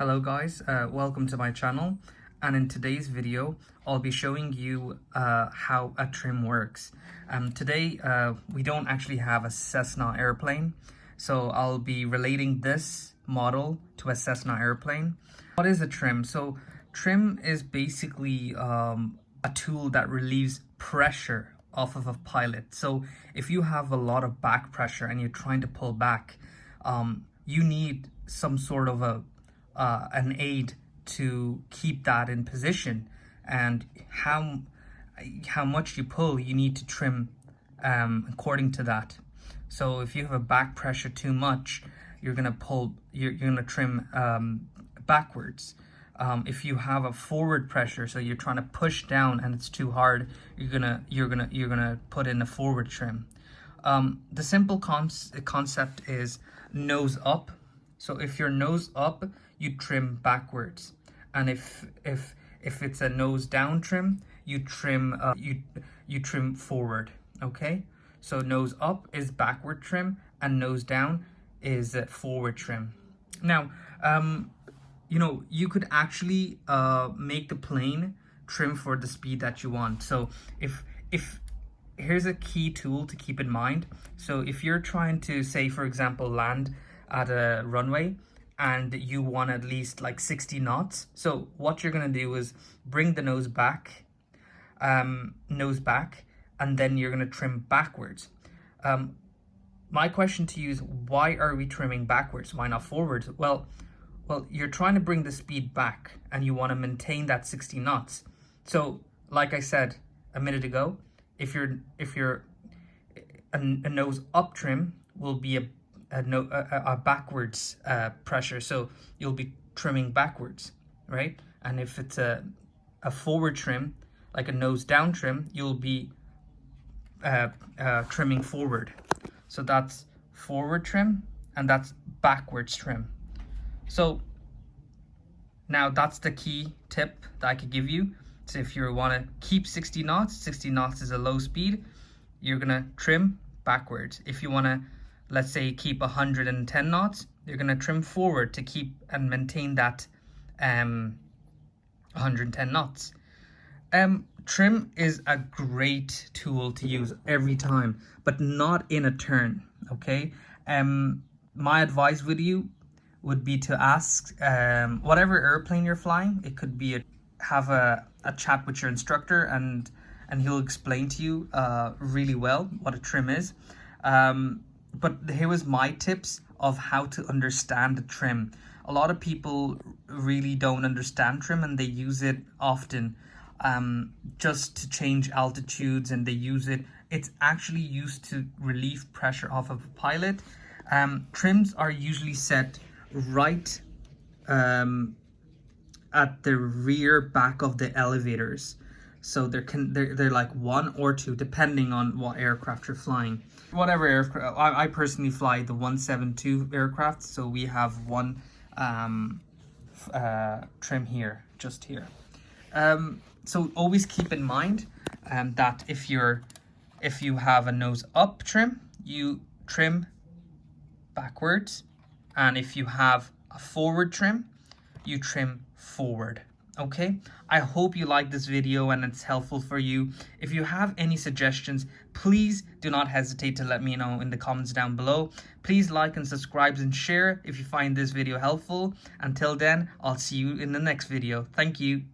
Hello guys, welcome to my channel, and in today's video I'll be showing you how a trim works. Today we don't actually have a Cessna airplane, so I'll be relating this model to a Cessna airplane. What is a trim? So trim is basically a tool that relieves pressure off of a pilot. So if you have a lot of back pressure and you're trying to pull back, you need some sort of an aid to keep that in position, and how much you pull, you need to trim according to that. So if you have a back pressure too much, you're gonna trim backwards. If you have a forward pressure, so you're trying to push down and it's too hard, you're gonna put in a forward trim. The simple concept is nose up. So if you're nose up, you trim backwards, and if it's a nose down trim, you trim you trim forward. Okay, so nose up is backward trim and nose down is forward trim. Now you could actually make the plane trim for the speed that you want. So if here's a key tool to keep in mind. So if you're trying to, say for example, land at a runway and you want at least like 60 knots, so what you're going to do is bring the nose back, and then you're going to trim backwards. My question to you is, why are we trimming backwards? Why not forwards? Well, you're trying to bring the speed back and you want to maintain that 60 knots. So like I said a minute ago, if you're a nose up trim will be a backwards pressure, so you'll be trimming backwards, right? And if it's a forward trim, like a nose down trim, you'll be trimming forward. So that's forward trim and that's backwards trim. So now that's the key tip that I could give you. So if you want to keep 60 knots is a low speed, you're gonna trim backwards. If you want to, let's say, keep 110 knots, you're going to trim forward to keep and maintain that 110 knots. Trim is a great tool to use every time, but not in a turn, okay? My advice with you would be to ask whatever airplane you're flying. It could be have a chat with your instructor, and he'll explain to you really well what a trim is. But here was my tips of how to understand the trim. A lot of people really don't understand trim, and they use it often just to change altitudes, and they use it. It's actually used to relieve pressure off of a pilot. Trims are usually set right at the rear back of the elevators. So they're like one or two, depending on what aircraft you're flying. Whatever aircraft, I personally fly the 172 aircraft, so we have one trim here, just here. So always keep in mind that if you have a nose up trim, you trim backwards, and if you have a forward trim, you trim forward. Okay, I hope you like this video and it's helpful for you. If you have any suggestions, please do not hesitate to let me know in the comments down below. Please like and subscribe and share if you find this video helpful. Until then, I'll see you in the next video. Thank you.